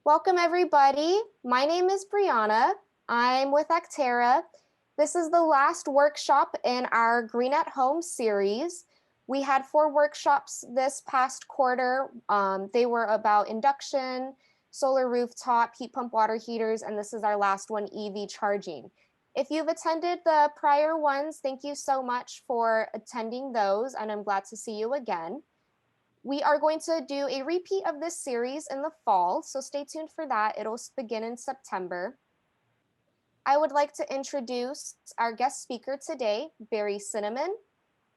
Welcome everybody. My name is Brianna. I'm with Acterra. This is the last workshop in our Green at Home series. We had 4 workshops this past quarter. They were about induction, solar rooftop, heat pump water heaters, and this is our last one, EV charging. If you've attended the prior ones, thank you so much for attending those, and I'm glad to see you again. We are going to do a repeat of this series in the fall, so stay tuned for that. It'll begin in September. I would like to introduce our guest speaker today, Barry Cinnamon.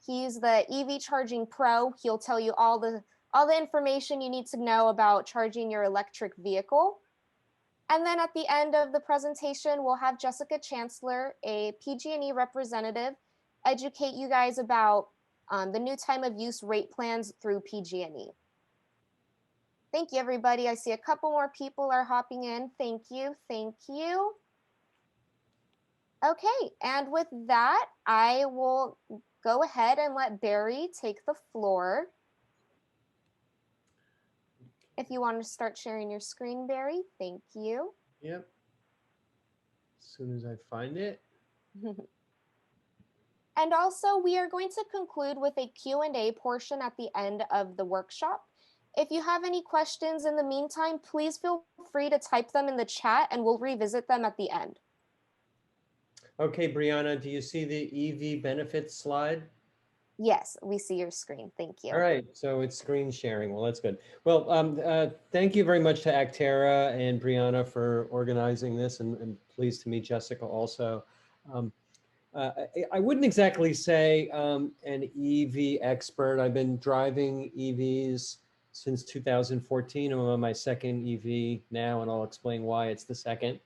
He's the EV Charging Pro. He'll tell you all the information you need to know about charging your electric vehicle. And then at the end of the presentation, we'll have Jessica Chancellor, a PG&E representative, educate you guys about the new time of use rate plans through PG&E. Thank you, everybody. I see a couple more people are hopping in. Thank you. Thank you. Okay, and with that, I will go ahead and let Barry take the floor. If you want to start sharing your screen, Barry, thank you. Yep. As soon as I find it. And also, we are going to conclude with a Q&A portion at the end of the workshop. If you have any questions in the meantime, please feel free to type them in the chat and we'll revisit them at the end. Okay, Brianna, do you see the EV benefits slide? Yes, we see your screen. Thank you. All right, so it's screen sharing. Well, that's good. Well, thank you very much to Acterra and Brianna for organizing this, and pleased to meet Jessica also. I wouldn't exactly say an EV expert. I've been driving EVs since 2014. I'm on my second EV now, and I'll explain why it's the second.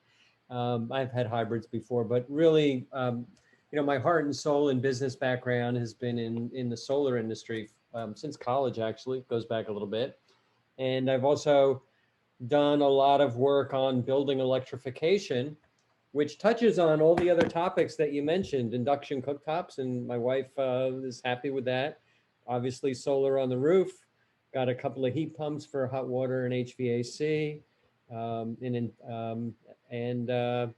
I've had hybrids before, but really, my heart and soul and business background has been in the solar industry since college, actually. It goes back a little bit. And I've also done a lot of work on building electrification, which touches on all the other topics that you mentioned, induction cooktops, and my wife is happy with that. Obviously, solar on the roof, got a couple of heat pumps for hot water and HVAC, and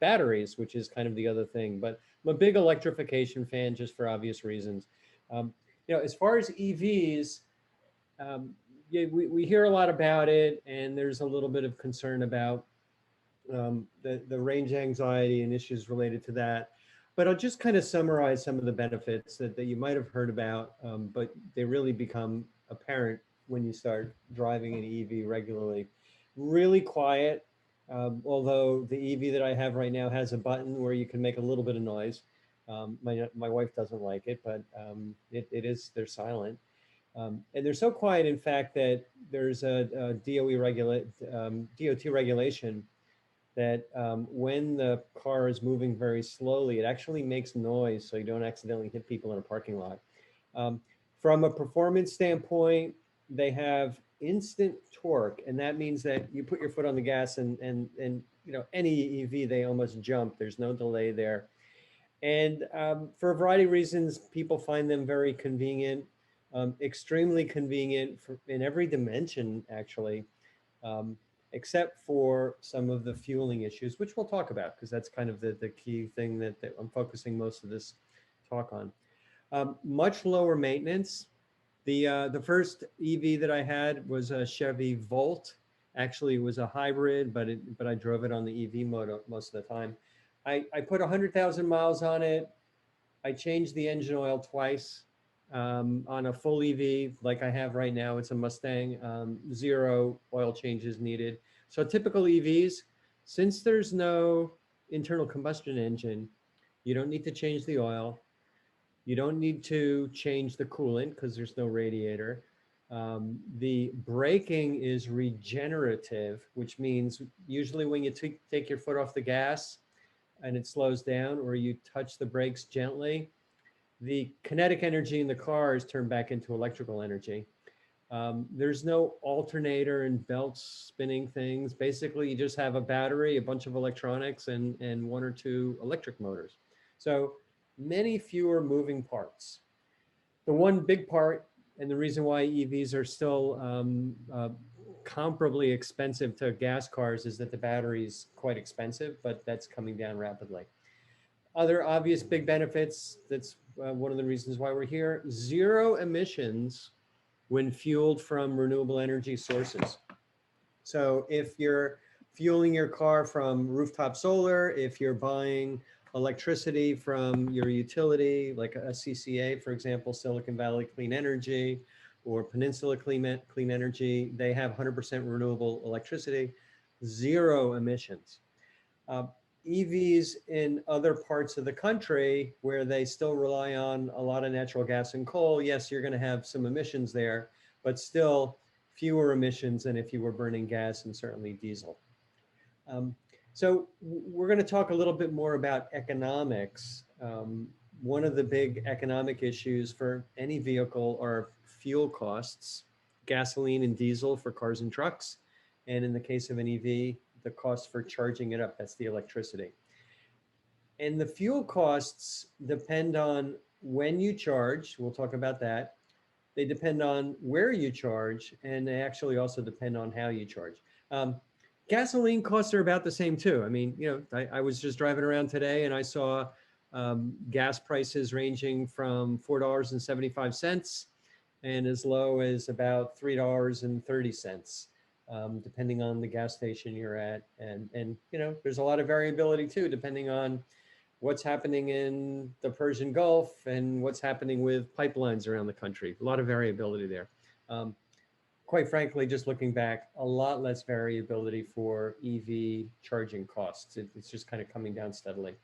batteries, which is kind of the other thing. But I'm a big electrification fan, just for obvious reasons. As far as EVs, yeah, we hear a lot about it, and there's a little bit of concern about the range anxiety and issues related to that. But I'll just kind of summarize some of the benefits that you might have heard about, but they really become apparent when you start driving an EV regularly. Really quiet, although the EV that I have right now has a button where you can make a little bit of noise. My wife doesn't like it, but they're silent. And they're so quiet, in fact, that there's a DOT regulation that when the car is moving very slowly, it actually makes noise so you don't accidentally hit people in a parking lot. From a performance standpoint, they have instant torque, and that means that you put your foot on the gas and any EV, they almost jump. There's no delay there. And for a variety of reasons, people find them very convenient, extremely convenient in every dimension, actually. Except for some of the fueling issues, which we'll talk about, because that's kind of the key thing that I'm focusing most of this talk on. Much lower maintenance. The first EV that I had was a Chevy Volt. Actually, it was a hybrid, but I drove it on the EV mode most of the time. I put 100,000 miles on it. I changed the engine oil twice. On a full EV like I have right now, it's a Mustang, 0 oil changes needed. So typical EVs, since there's no internal combustion engine, you don't need to change the oil. You don't need to change the coolant because there's no radiator. The braking is regenerative, which means usually when you take your foot off the gas and it slows down, or you touch the brakes gently, the kinetic energy in the car is turned back into electrical energy. There's no alternator and belts spinning things. Basically, you just have a battery, a bunch of electronics, and 1 or 2 electric motors. So many fewer moving parts. The one big part, and the reason why EVs are still comparably expensive to gas cars is that the battery's quite expensive, but that's coming down rapidly. Other obvious big benefits, that's one of the reasons why we're here, zero emissions when fueled from renewable energy sources. So if you're fueling your car from rooftop solar, if you're buying electricity from your utility, like a CCA, for example, Silicon Valley Clean Energy, or Peninsula Clean Energy, they have 100% renewable electricity, zero emissions. EVs in other parts of the country where they still rely on a lot of natural gas and coal, yes, you're going to have some emissions there, but still fewer emissions than if you were burning gas and certainly diesel. So we're going to talk a little bit more about economics. One of the big economic issues for any vehicle are fuel costs, gasoline and diesel for cars and trucks. And in the case of an EV, the cost for charging it up, that's the electricity. And the fuel costs depend on when you charge, we'll talk about that. They depend on where you charge, and they actually also depend on how you charge. Gasoline costs are about the same too. I mean, I was just driving around today and I saw gas prices ranging from $4.75 and as low as about $3.30. Depending on the gas station you're at. And there's a lot of variability too, depending on what's happening in the Persian Gulf and what's happening with pipelines around the country. A lot of variability there. Quite frankly, just looking back, a lot less variability for EV charging costs. It's just kind of coming down steadily.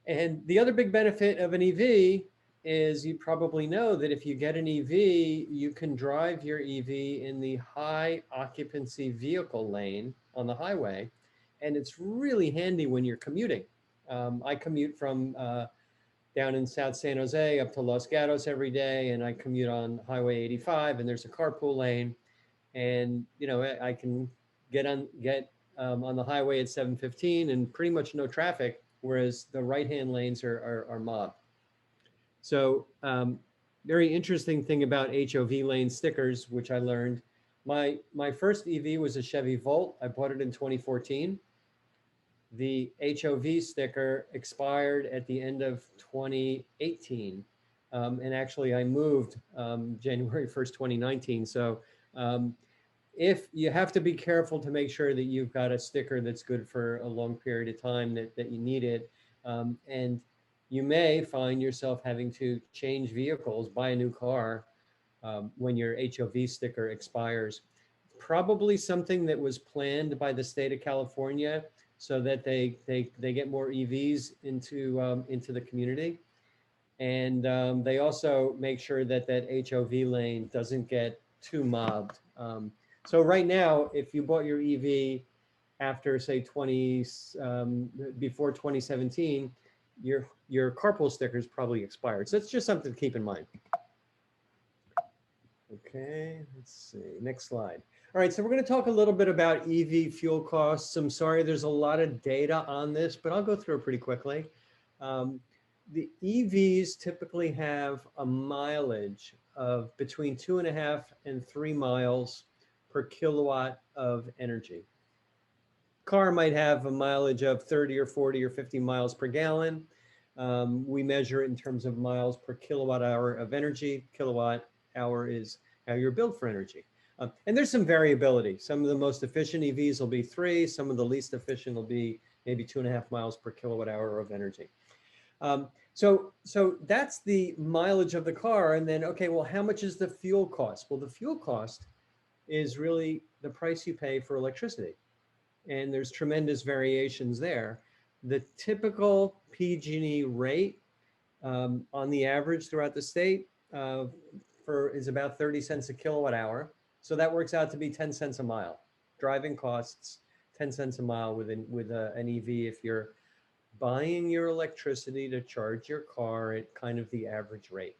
And the other big benefit of an EV is you probably know that if you get an EV, you can drive your EV in the high occupancy vehicle lane on the highway. And it's really handy when you're commuting. I commute from down in South San Jose up to Los Gatos every day, and I commute on Highway 85, and there's a carpool lane. And I can get on the highway at 7:15 and pretty much no traffic, whereas the right-hand lanes are mobbed. So very interesting thing about Hov Lane Stickers, which I learned. My first EV was a Chevy Volt. I bought it in 2014. The Hov sticker expired at the end of 2018. And actually I moved January 1st, 2019. So if you have to be careful to make sure that you've got a sticker that's good for a long period of time, that you need it. And you may find yourself having to change vehicles, buy a new car when your Hov sticker expires. Probably something that was planned by the state of California so that they get more EVs into the community. And they also make sure that Hov lane doesn't get too mobbed. So right now, if you bought your EV after say before 2017, your carpool sticker is probably expired. So it's just something to keep in mind. Okay, let's see, next slide. All right, so we're going to talk a little bit about EV fuel costs. I'm sorry, there's a lot of data on this, but I'll go through it pretty quickly. The EVs typically have a mileage of between 2.5 and 3 miles per kilowatt of energy. Car might have a mileage of 30 or 40 or 50 miles per gallon. We measure it in terms of miles per kilowatt hour of energy. Kilowatt hour is how you're billed for energy. And there's some variability. Some of the most efficient EVs will be 3. Some of the least efficient will be maybe 2.5 miles per kilowatt hour of energy. So that's the mileage of the car. And then, okay, well, how much is the fuel cost? Well, the fuel cost is really the price you pay for electricity. And there's tremendous variations there. The typical PG&E rate on the average throughout the state is about 30 cents a kilowatt hour. So that works out to be 10 cents a mile. Driving costs 10 cents a mile with an EV if you're buying your electricity to charge your car at kind of the average rate.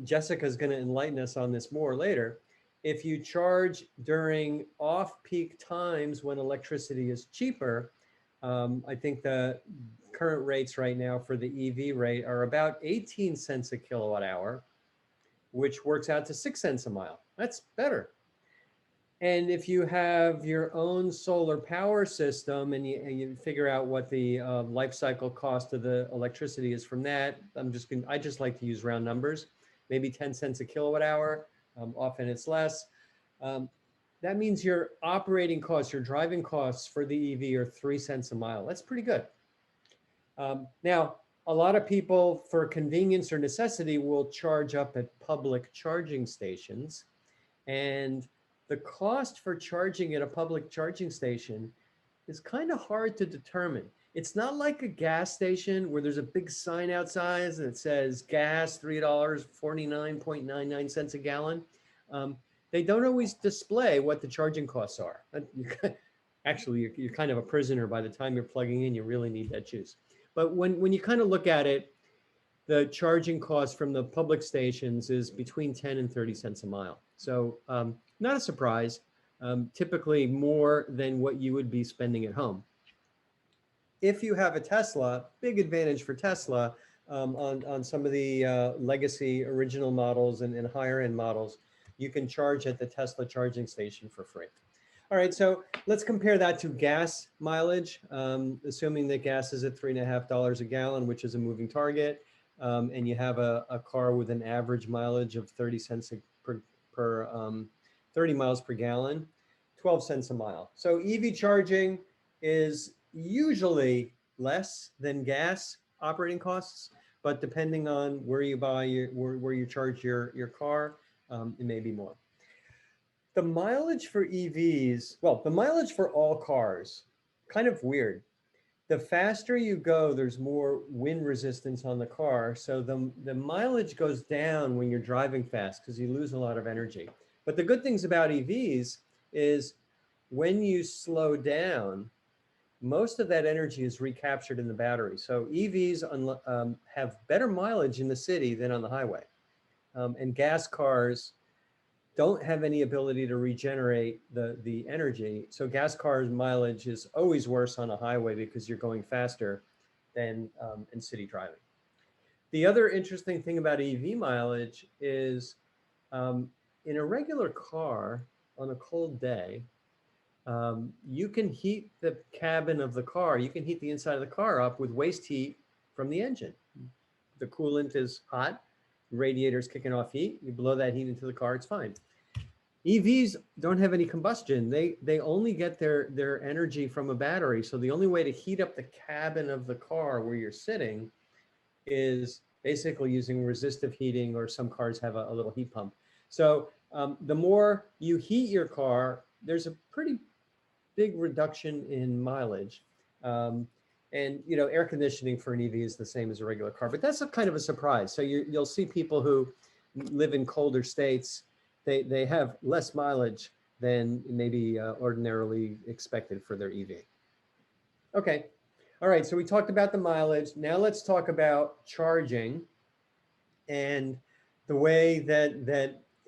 Jessica's going to enlighten us on this more later. If you charge during off-peak times when electricity is cheaper, I think the current rates right now for the EV rate are about 18 cents a kilowatt hour. which works out to 6 cents a mile. That's better. And if you have your own solar power system and you figure out what the life cycle cost of the electricity is from that, I just like to use round numbers, maybe 10 cents a kilowatt hour. Often it's less. That means your operating costs, your driving costs for the EV are 3 cents a mile. That's pretty good. Now, a lot of people, for convenience or necessity, will charge up at public charging stations. And the cost for charging at a public charging station is kind of hard to determine. It's not like a gas station where there's a big sign outside that says gas $3.49.99 a gallon. They don't always display what the charging costs are. Actually, you're kind of a prisoner by the time you're plugging in. You really need that juice. But when you kind of look at it, the charging cost from the public stations is between 10 and 30 cents a mile. So not a surprise, typically more than what you would be spending at home. If you have a Tesla, big advantage for Tesla on some of the legacy original models and higher end models, you can charge at the Tesla charging station for free. All right, so let's compare that to gas mileage, assuming that gas is at $3.50 a gallon, which is a moving target. And you have a car with an average mileage of 30 cents per 30 miles per gallon, 12 cents a mile. So EV charging is usually less than gas operating costs, but depending on where you buy where you charge your car, it may be more. The mileage for EVs, well, the mileage for all cars, kind of weird. The faster you go, there's more wind resistance on the car. So the mileage goes down when you're driving fast because you lose a lot of energy. But the good things about EVs is when you slow down, most of that energy is recaptured in the battery. So EVs have better mileage in the city than on the highway. And gas cars don't have any ability to regenerate the energy. So gas cars mileage is always worse on a highway because you're going faster than in city driving. The other interesting thing about EV mileage is in a regular car on a cold day, you can heat the cabin of the car. You can heat the inside of the car up with waste heat from the engine. The coolant is hot, the radiator's kicking off heat. You blow that heat into the car, it's fine. EVs don't have any combustion. They only get their energy from a battery. So the only way to heat up the cabin of the car where you're sitting is basically using resistive heating, or some cars have a little heat pump. So the more you heat your car, there's a pretty big reduction in mileage. And air conditioning for an EV is the same as a regular car, but that's a kind of a surprise. So you'll see people who live in colder states, they have less mileage than maybe ordinarily expected for their EV. Okay, all right, so we talked about the mileage. Now let's talk about charging. And the way that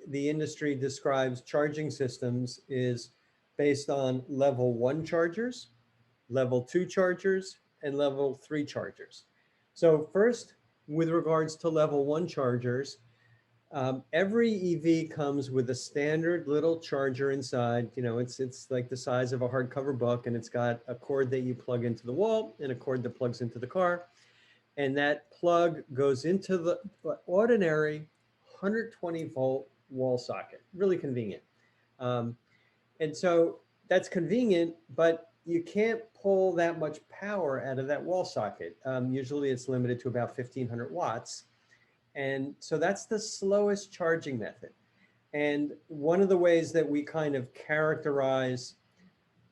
the industry describes charging systems is based on level 1 chargers, level 2 chargers, and level 3 chargers. So first, with regards to level 1 chargers, every EV comes with a standard little charger inside. It's like the size of a hardcover book, and it's got a cord that you plug into the wall and a cord that plugs into the car. And that plug goes into the ordinary 120 volt wall socket. Really convenient. And so that's convenient, but you can't pull that much power out of that wall socket. Usually it's limited to about 1500 watts. And so that's the slowest charging method. And one of the ways that we kind of characterize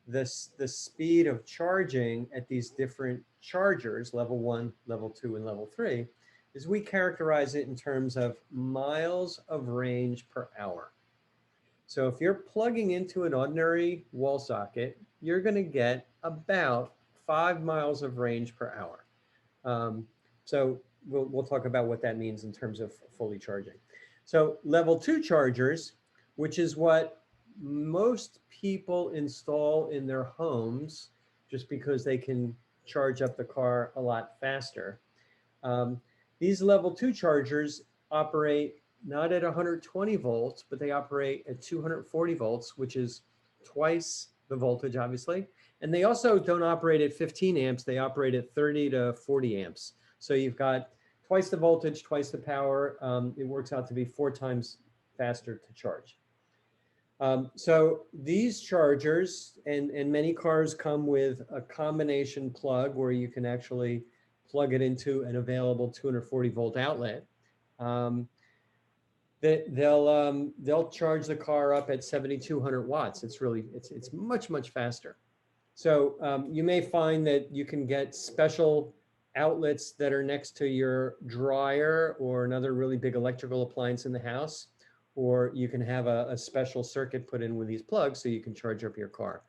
the speed of charging at these different chargers, level 1, level 2, and level 3, is we characterize it in terms of miles of range per hour. So if you're plugging into an ordinary wall socket, you're going to get about 5 miles of range per hour. So we'll talk about what that means in terms of fully charging. So level 2 chargers, which is what most people install in their homes just because they can charge up the car a lot faster. These level 2 chargers operate not at 120 volts, but they operate at 240 volts, which is twice the voltage, obviously. And they also don't operate at 15 amps. They operate at 30 to 40 amps. So you've got twice the voltage, twice the power. It works out to be 4 times faster to charge. So these chargers, and many cars come with a combination plug where you can actually plug it into an available 240 volt outlet. They'll charge the car up at 7,200 watts. It's much faster. So you may find that you can get special outlets that are next to your dryer or another really big electrical appliance in the house, or you can have a special circuit put in with these plugs so you can charge up your car.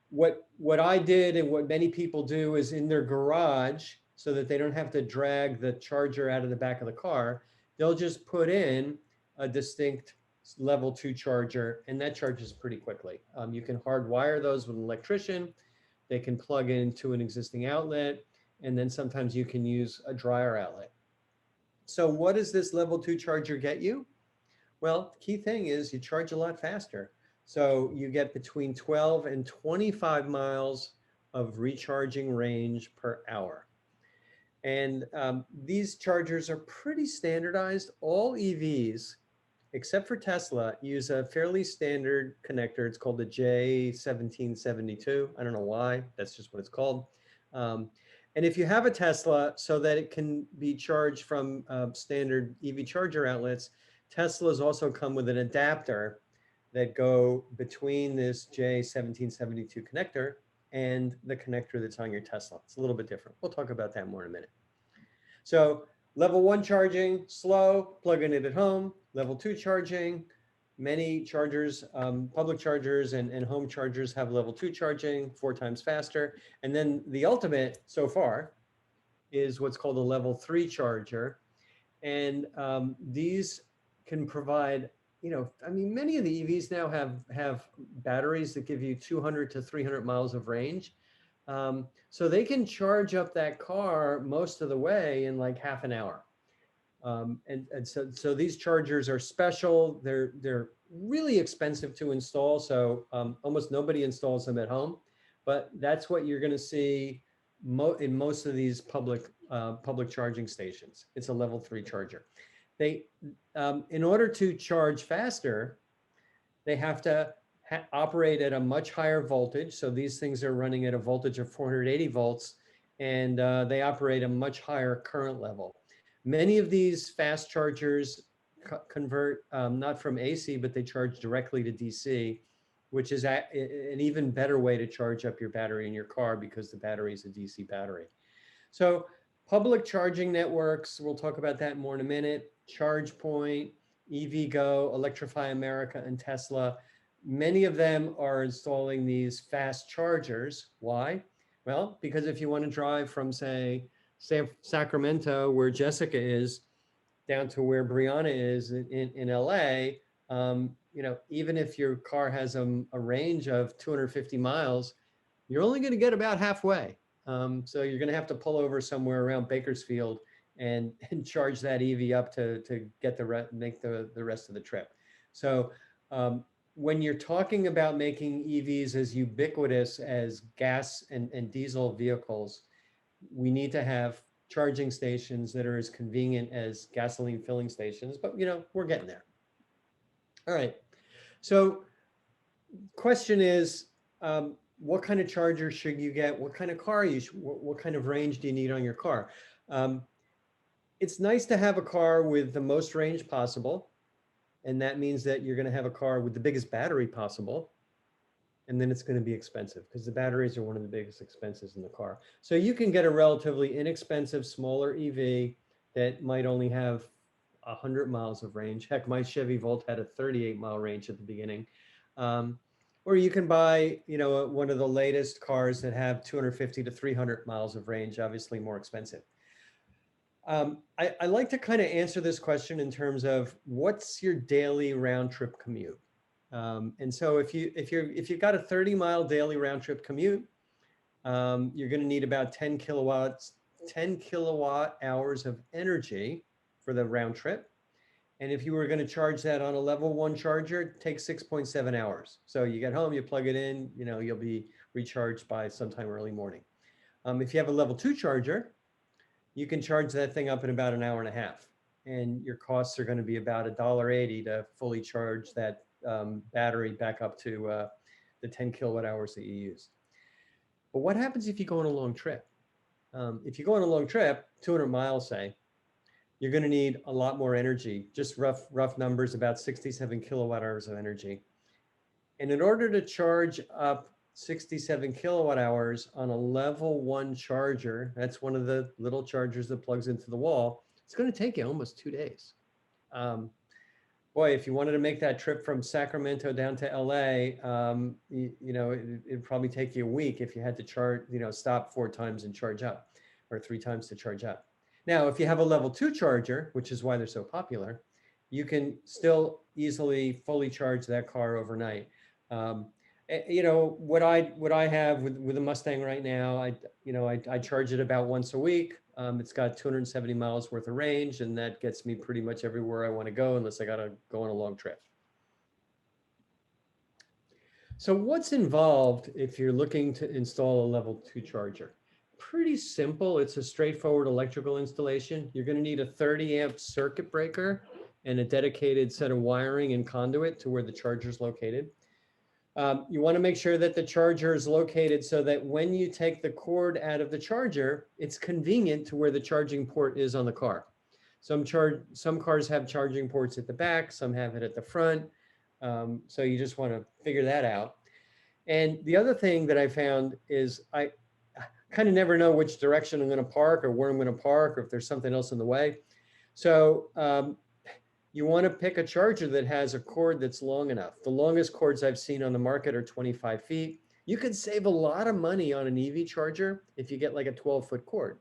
What I did and what many people do is in their garage, so that they don't have to drag the charger out of the back of the car, they'll just put in a distinct level 2 charger, and that charges pretty quickly. You can hardwire those with an electrician. They can plug into an existing outlet, and then sometimes you can use a dryer outlet. So what does this level 2 charger get you? Well, the key thing is you charge a lot faster. So you get between 12 and 25 miles of recharging range per hour. And these chargers are pretty standardized. All EVs, except for Tesla, use a fairly standard connector. It's called the J1772. I don't know why, that's just what it's called. And if you have a Tesla, so that it can be charged from standard EV charger outlets, Teslas also come with an adapter that go between this J1772 connector and the connector that's on your Tesla. It's a little bit different. We'll talk about that more in a minute. So level 1 charging, slow, plugging it at home. Level 2 charging, many chargers, public chargers and home chargers have level 2 charging, 4 times faster. And then the ultimate so far is what's called a level 3 charger. And these can provide, many of the EVs now have batteries that give you 200 to 300 miles of range. So they can charge up that car most of the way in like half an hour. So these chargers are special. They're really expensive to install. So almost nobody installs them at home, but that's what you're going to see in most of these public charging stations. It's a level 3 charger. They, in order to charge faster, they have to operate at a much higher voltage. So these things are running at a voltage of 480 volts, and they operate a much higher current level. Many of these fast chargers convert not from AC, but they charge directly to DC, which is an even better way to charge up your battery in your car because the battery is a DC battery. So public charging networks, we'll talk about that more in a minute. ChargePoint, EVgo, Electrify America, and Tesla. Many of them are installing these fast chargers. Why? Well, because if you want to drive from, say Sacramento, where Jessica is, down to where Brianna is in LA, even if your car has a range of 250 miles, you're only going to get about halfway. So you're going to have to pull over somewhere around Bakersfield and charge that EV up to get make the rest of the trip. So when you're talking about making EVs as ubiquitous as gas and diesel vehicles, we need to have charging stations that are as convenient as gasoline filling stations, but we're getting there. All right. So question is, what kind of charger should you get? What kind of car what kind of range do you need on your car? It's nice to have a car with the most range possible. And that means that you're going to have a car with the biggest battery possible. And then it's going to be expensive because the batteries are one of the biggest expenses in the car. So you can get a relatively inexpensive, smaller EV that might only have 100 miles of range. Heck, my Chevy Volt had a 38-mile range at the beginning. Or you can buy, one of the latest cars that have 250 to 300 miles of range, obviously more expensive. I like to kind of answer this question in terms of what's your daily round trip commute? And so if you've got a 30-mile daily round trip commute, you're going to need about 10 kilowatt hours of energy for the round trip. And if you were going to charge that on a level 1 charger, it takes 6.7 hours. So you get home, you plug it in, you'll be recharged by sometime early morning. If you have a level 2 charger, you can charge that thing up in about an hour and a half. And your costs are going to be about $1.80 to fully charge that battery back up to the 10 kilowatt hours that you use. But what happens if you go on a long trip? If you go on a long trip, 200 miles, say, you're going to need a lot more energy. Just rough numbers, about 67 kilowatt hours of energy. And in order to charge up 67 kilowatt hours on a level 1 charger, that's one of the little chargers that plugs into the wall, it's going to take you almost 2 days. Boy, if you wanted to make that trip from Sacramento down to LA, it'd probably take you a week if you had to charge, stop 4 times and charge up, or 3 times to charge up. Now, if you have a level 2 charger, which is why they're so popular, you can still easily fully charge that car overnight. What I have with the Mustang right now, I charge it about once a week. It's got 270 miles worth of range, and that gets me pretty much everywhere I want to go, unless I got to go on a long trip. So what's involved if you're looking to install a level 2 charger? Pretty simple. It's a straightforward electrical installation. You're going to need a 30 amp circuit breaker and a dedicated set of wiring and conduit to where the charger is located. You want to make sure that the charger is located so that when you take the cord out of the charger, it's convenient to where the charging port is on the car. Some cars have charging ports at the back, some have it at the front. So you just want to figure that out. And the other thing that I found is I kind of never know which direction I'm going to park, or where I'm going to park, or if there's something else in the way. So you want to pick a charger that has a cord that's long enough. The longest cords I've seen on the market are 25 feet. You could save a lot of money on an Eevee charger if you get like a 12-foot cord,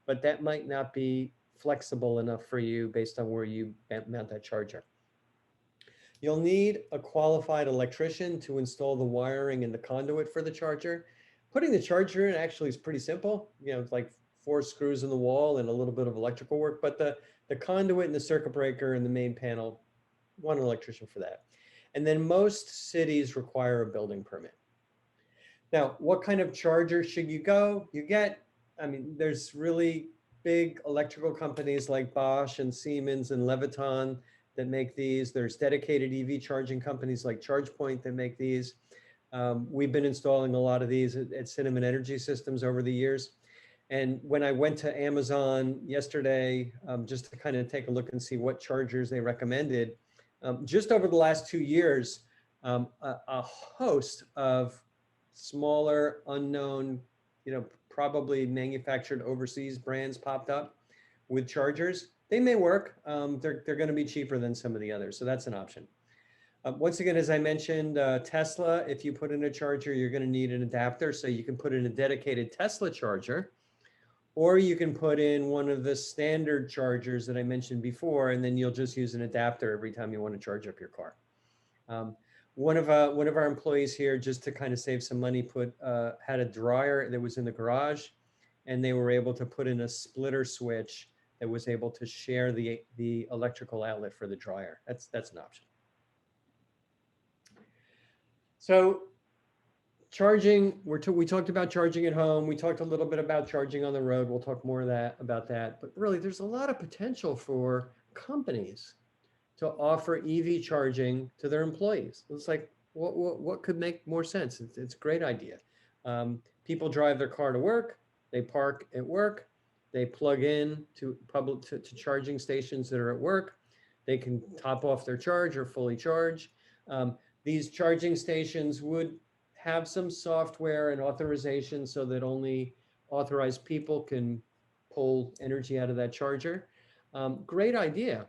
but that might not be flexible enough for you based on where you mount that charger. You'll need a qualified electrician to install the wiring and the conduit for the charger. Putting the charger in actually is pretty simple. It's like 4 screws in the wall and a little bit of electrical work, but the conduit and the circuit breaker and the main panel, want an electrician for that. And then most cities require a building permit. Now, what kind of charger should you go? There's really big electrical companies like Bosch and Siemens and Leviton that make these. There's dedicated EV charging companies like ChargePoint that make these. We've been installing a lot of these at Cinnamon Energy Systems over the years. And when I went to Amazon yesterday, just to kind of take a look and see what chargers they recommended, just over the last 2 years, a host of smaller, unknown, probably manufactured overseas brands popped up with chargers. They may work. They're going to be cheaper than some of the others, so that's an option. Once again, as I mentioned, Tesla, if you put in a charger, you're going to need an adapter, so you can put in a dedicated Tesla charger, or you can put in one of the standard chargers that I mentioned before, and then you'll just use an adapter every time you want to charge up your car. One of our employees here, just to kind of save some money, had a dryer that was in the garage, and they were able to put in a splitter switch that was able to share the electrical outlet for the dryer. That's an option. So charging, we talked about charging at home. We talked a little bit about charging on the road. We'll talk more about that. But really, there's a lot of potential for companies to offer EV charging to their employees. It's like, what could make more sense? It's a great idea. People drive their car to work. They park at work. They plug in to charging stations that are at work. They can top off their charge or fully charge. These charging stations would have some software and authorization so that only authorized people can pull energy out of that charger. Great idea.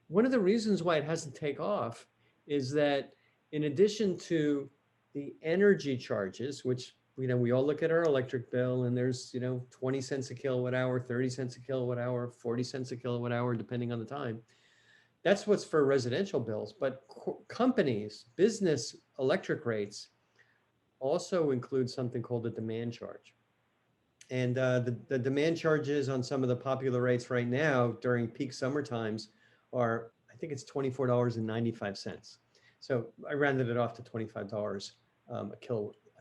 One of the reasons why it hasn't taken off is that in addition to the energy charges, which we all look at our electric bill, and there's 20 cents a kilowatt hour, 30 cents a kilowatt hour, 40 cents a kilowatt hour, depending on the time. That's what's for residential bills, but companies, business electric rates also include something called a demand charge. And the demand charges on some of the popular rates right now during peak summer times are, I think it's $24.95. So I rounded it off to $25 a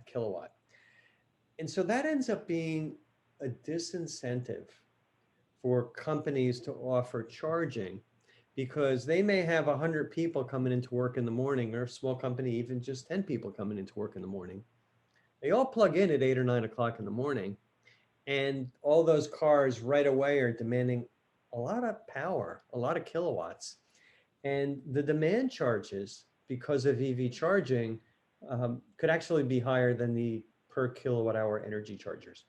kilowatt. And so that ends up being a disincentive for companies to offer charging, because they may have 100 people coming into work in the morning, or a small company, even just 10 people coming into work in the morning. They all plug in at 8 or 9 o'clock in the morning, and all those cars right away are demanding a lot of power, a lot of kilowatts. And the demand charges, because of EV charging, could actually be higher than the per kilowatt hour energy charges.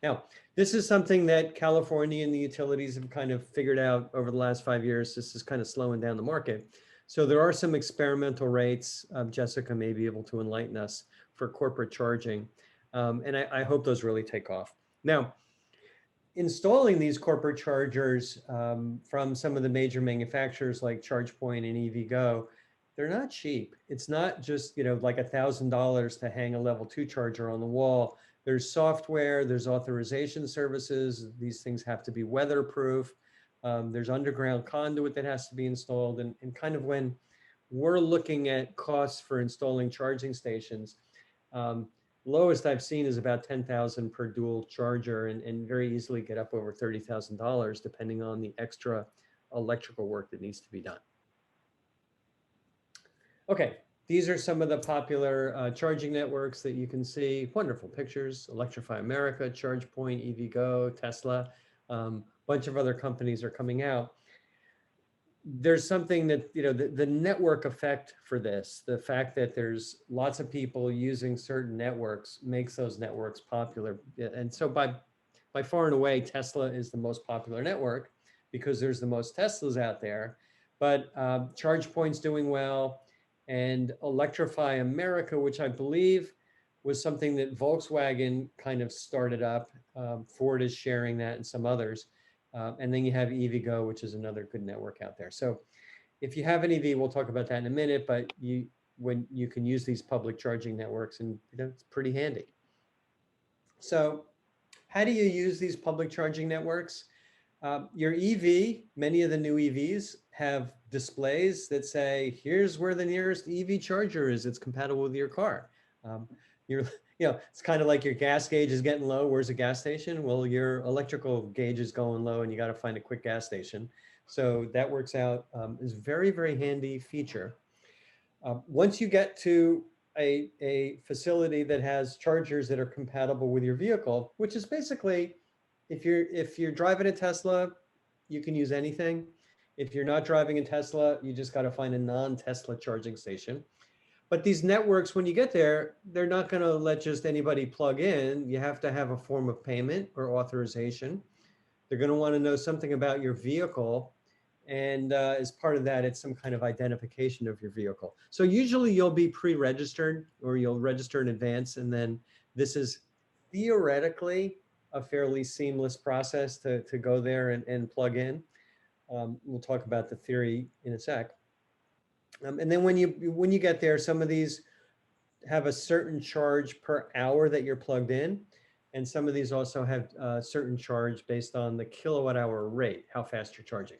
Now, this is something that California and the utilities have kind of figured out over the last 5 years. This is kind of slowing down the market. So there are some experimental rates. Jessica may be able to enlighten us for corporate charging. And I hope those really take off. Now, installing these corporate chargers from some of the major manufacturers like ChargePoint and EVgo, they're not cheap. It's not just, like $1,000 to hang a level 2 charger on the wall. There's software, there's authorization services. These things have to be weatherproof. There's underground conduit that has to be installed. And kind of when we're looking at costs for installing charging stations, lowest I've seen is about $10,000 per dual charger, and very easily get up over $30,000 depending on the extra electrical work that needs to be done. Okay, these are some of the popular charging networks that you can see. Wonderful pictures: Electrify America, ChargePoint, EVgo, Tesla. Bunch of other companies are coming out. There's something that, the network effect for this, the fact that there's lots of people using certain networks makes those networks popular. And so by far and away, Tesla is the most popular network because there's the most Teslas out there. But ChargePoint's doing well, and Electrify America, which I believe was something that Volkswagen kind of started up. Ford is sharing that, and some others. And then you have EVgo, which is another good network out there. So if you have an EV, we'll talk about that in a minute, but when you can use these public charging networks, and it's pretty handy. So how do you use these public charging networks? Your EV, many of the new EVs have displays that say, here's where the nearest EV charger is. It's compatible with your car. It's kind of like your gas gauge is getting low. Where's a gas station? Well, your electrical gauge is going low, and you got to find a quick gas station. So that works out is a very, very handy feature. Once you get to a facility that has chargers that are compatible with your vehicle, which is basically, if you're driving a Tesla, you can use anything. If you're not driving a Tesla, you just got to find a non-Tesla charging station. But these networks, when you get there, they're not going to let just anybody plug in. You have to have a form of payment or authorization. They're going to want to know something about your vehicle. And as part of that, it's some kind of identification of your vehicle. So usually you'll be pre-registered, or you'll register in advance. And then this is theoretically a fairly seamless process to go there and plug in. We'll talk about the theory in a sec. And then when you get there, some of these have a certain charge per hour that you're plugged in. And some of these also have a certain charge based on the kilowatt hour rate, how fast you're charging.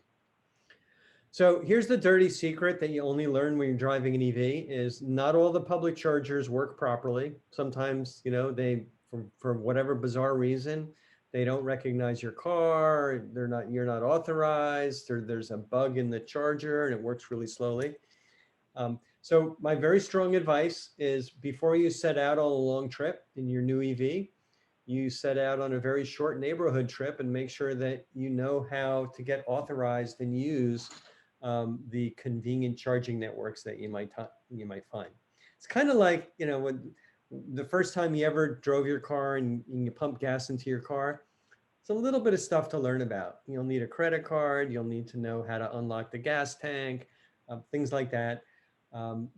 So here's the dirty secret that you only learn when you're driving an EV: is not all the public chargers work properly. Sometimes, they, for whatever bizarre reason, they don't recognize your car. You're not authorized, or there's a bug in the charger and it works really slowly. So my very strong advice is, before you set out on a long trip in your new EV, you set out on a very short neighborhood trip and make sure that you know how to get authorized and use the convenient charging networks that you might find. It's kind of like, when the first time you ever drove your car and you pump gas into your car, it's a little bit of stuff to learn about. You'll need a credit card. You'll need to know how to unlock the gas tank, things like that.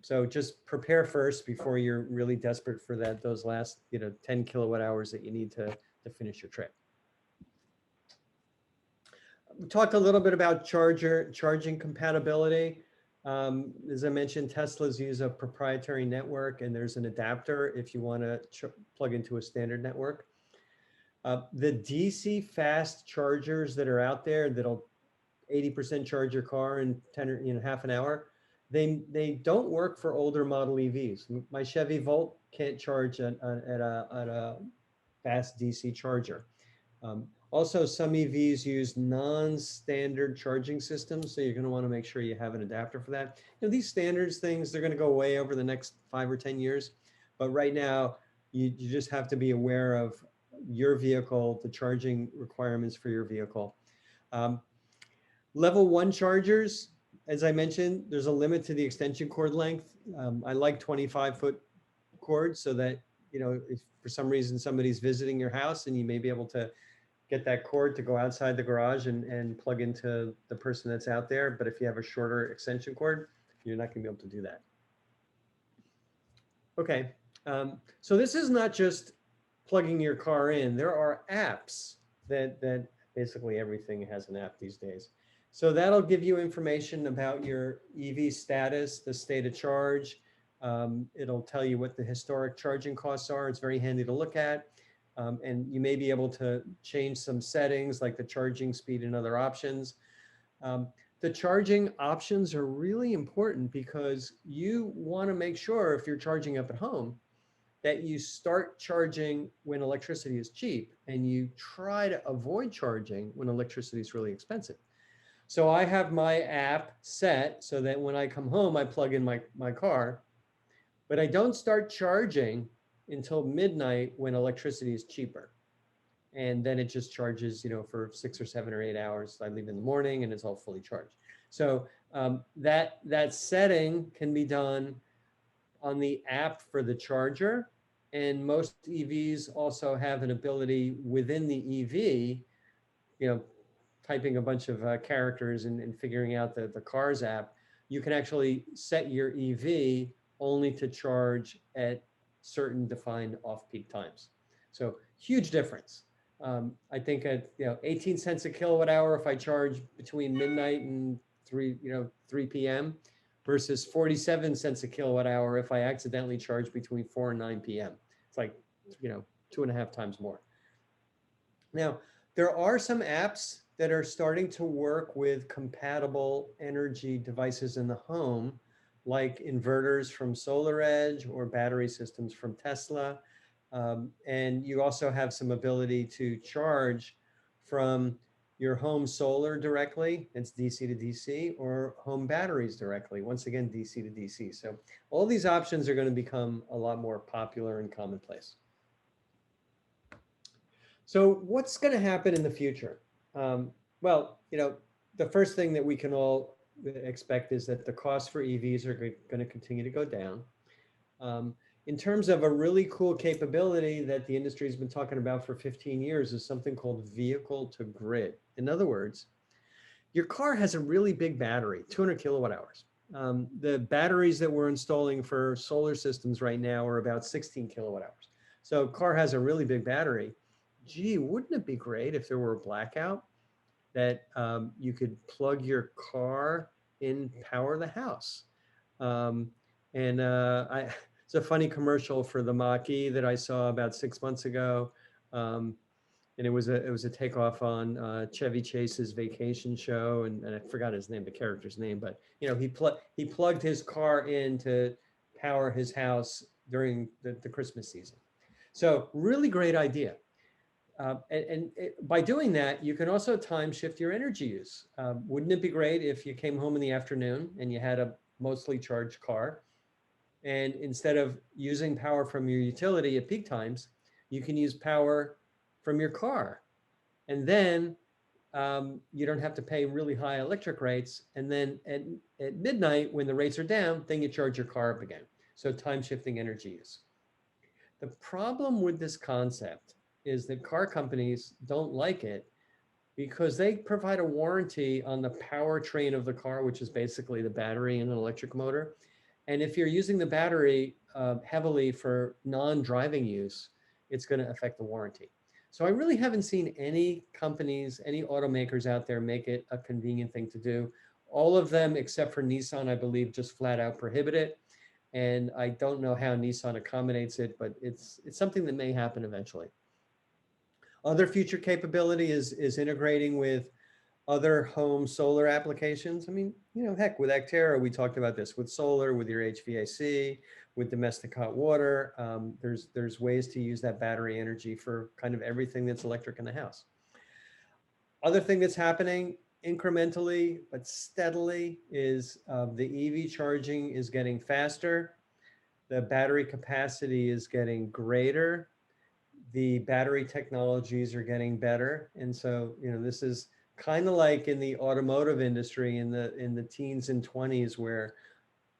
So just prepare first before you're really desperate for those last 10 kilowatt hours that you need to finish your trip. We talked a little bit about charging compatibility. As I mentioned, Teslas use a proprietary network, and there's an adapter if you want to plug into a standard network. The DC fast chargers that are out there that'll 80% charge your car in 10 or half an hour. They don't work for older model EVs. My Chevy Volt can't charge at a fast DC charger. Also, some EVs use non-standard charging systems, so you're going to want to make sure you have an adapter for that. These standards things, they're going to go away over the next 5 or 10 years. But right now, you just have to be aware of your vehicle, the charging requirements for your vehicle. Level 1 chargers, as I mentioned, there's a limit to the extension cord length. I like 25-foot cords so that, if for some reason somebody's visiting your house and you may be able to get that cord to go outside the garage and plug into the person that's out there. But if you have a shorter extension cord, you're not going to be able to do that. Okay, so this is not just plugging your car in. There are apps that basically everything has an app these days. So that'll give you information about your EV status, the state of charge. It'll tell you what the historic charging costs are. It's very handy to look at. And you may be able to change some settings like the charging speed and other options. The charging options are really important because you want to make sure if you're charging up at home that you start charging when electricity is cheap and you try to avoid charging when electricity is really expensive. So I have my app set so that when I come home, I plug in my car, but I don't start charging until midnight when electricity is cheaper. And then it just charges, for 6 or 7 or 8 hours. I leave in the morning and it's all fully charged. So that setting can be done on the app for the charger. And most EVs also have an ability within the EV, typing a bunch of characters and figuring out the car's app. You can actually set your EV only to charge at certain defined off-peak times. So huge difference. I think at 18 cents a kilowatt hour if I charge between midnight and 3 p.m. versus 47 cents a kilowatt hour if I accidentally charge between 4 and 9 p.m. It's like 2.5 times more. Now, there are some apps that are starting to work with compatible energy devices in the home, like inverters from SolarEdge or battery systems from Tesla. And you also have some ability to charge from your home solar directly, it's DC to DC, or home batteries directly, once again, DC to DC. So all these options are going to become a lot more popular and commonplace. So what's going to happen in the future? Well, the first thing that we can all expect is that the costs for EVs are going to continue to go down. In terms of a really cool capability that the industry has been talking about for 15 years is something called vehicle to grid. In other words, your car has a really big battery, 200 kilowatt hours. The batteries that we're installing for solar systems right now are about 16 kilowatt hours. So car has a really big battery. Gee, wouldn't it be great if there were a blackout that you could plug your car in, power the house? It's a funny commercial for the Mach-E that I saw about 6 months ago. And it was a takeoff on Chevy Chase's vacation show, and I forgot his name, the character's name, but he plugged his car in to power his house during the Christmas season. So really great idea. By doing that, you can also time shift your energy use. Wouldn't it be great if you came home in the afternoon and you had a mostly charged car, and instead of using power from your utility at peak times, you can use power from your car, and then you don't have to pay really high electric rates. And then at midnight, when the rates are down, then you charge your car up again. So time shifting energy use. The problem with this concept is that car companies don't like it because they provide a warranty on the powertrain of the car, which is basically the battery and an electric motor. And if you're using the battery heavily for non-driving use, it's going to affect the warranty. So I really haven't seen any companies, any automakers out there make it a convenient thing to do. All of them, except for Nissan, I believe, just flat out prohibit it. And I don't know how Nissan accommodates it, but it's something that may happen eventually. Other future capability is integrating with other home solar applications. I mean, heck, with Acterra, we talked about this with solar, with your HVAC, with domestic hot water. There's ways to use that battery energy for kind of everything that's electric in the house. Other thing that's happening incrementally but steadily is the EV charging is getting faster. The battery capacity is getting greater. The battery technologies are getting better. And so, this is kind of like in the automotive industry in the teens and 20s, where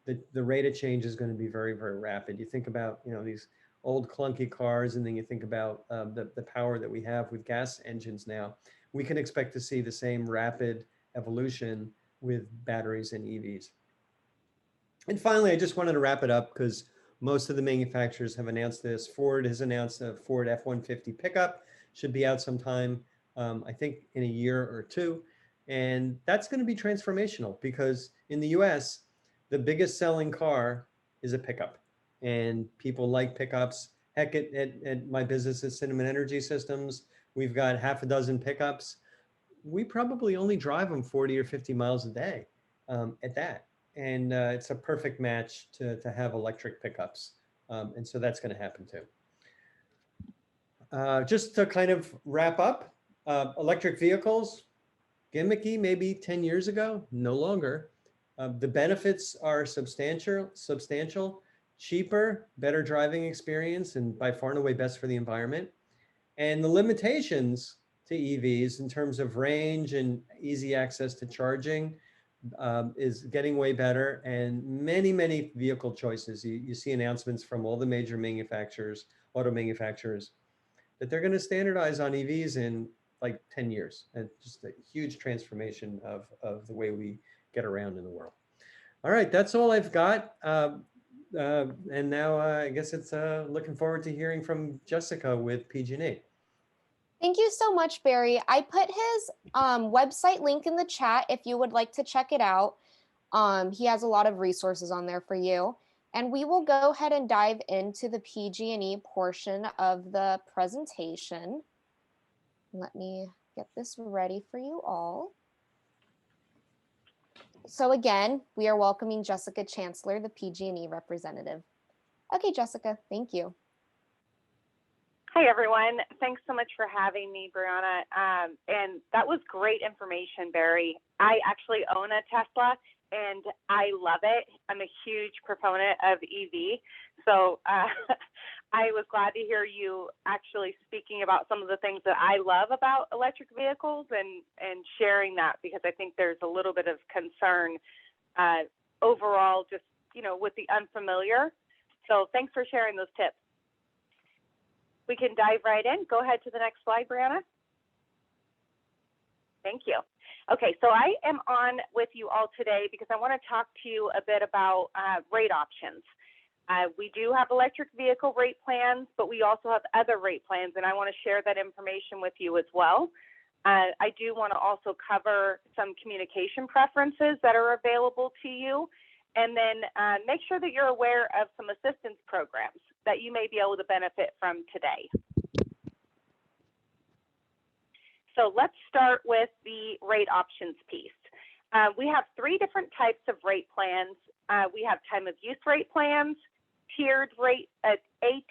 the rate of change is going to be very, very rapid. You think about, these old clunky cars, and then you think about the power that we have with gas engines now. We can expect to see the same rapid evolution with batteries and EVs. And finally, I just wanted to wrap it up because most of the manufacturers have announced this. Ford has announced a Ford F-150 pickup, should be out sometime, I think in a year or two. And that's going to be transformational because in the US, the biggest selling car is a pickup. And people like pickups. Heck, at my business at Cinnamon Energy Systems, we've got half a dozen pickups. We probably only drive them 40 or 50 miles a day at that. And it's a perfect match to have electric pickups. And so that's going to happen too. Just to kind of wrap up, electric vehicles, gimmicky maybe 10 years ago, no longer. The benefits are substantial, cheaper, better driving experience, and by far and away best for the environment. And the limitations to EVs in terms of range and easy access to charging is getting way better, and many vehicle choices. You see announcements from all the major manufacturers, auto manufacturers, that they're going to standardize on EVs in like 10 years, and just a huge transformation of the way we get around in the world. All right, that's all I've got. And now I guess it's looking forward to hearing from Jessica with PG&E. Thank you so much, Barry. I put his website link in the chat if you would like to check it out. He has a lot of resources on there for you. And we will go ahead and dive into the PG&E portion of the presentation. Let me get this ready for you all. So again, we are welcoming Jessica Chancellor, the PG&E representative. Okay, Jessica, thank you. Hi, everyone. Thanks so much for having me, Brianna. And that was great information, Barry. I actually own a Tesla, and I love it. I'm a huge proponent of EV. So I was glad to hear you actually speaking about some of the things that I love about electric vehicles and sharing that, because I think there's a little bit of concern overall, just, with the unfamiliar. So thanks for sharing those tips. We can dive right in. Go ahead to the next slide, Brianna. Thank you. Okay, so I am on with you all today because I want to talk to you a bit about rate options. We do have electric vehicle rate plans, but we also have other rate plans, and I want to share that information with you as well. I do want to also cover some communication preferences that are available to you, and then make sure that you're aware of some assistance programs that you may be able to benefit from today. So let's start with the rate options piece. We have three different types of rate plans. We have time of use rate plans, a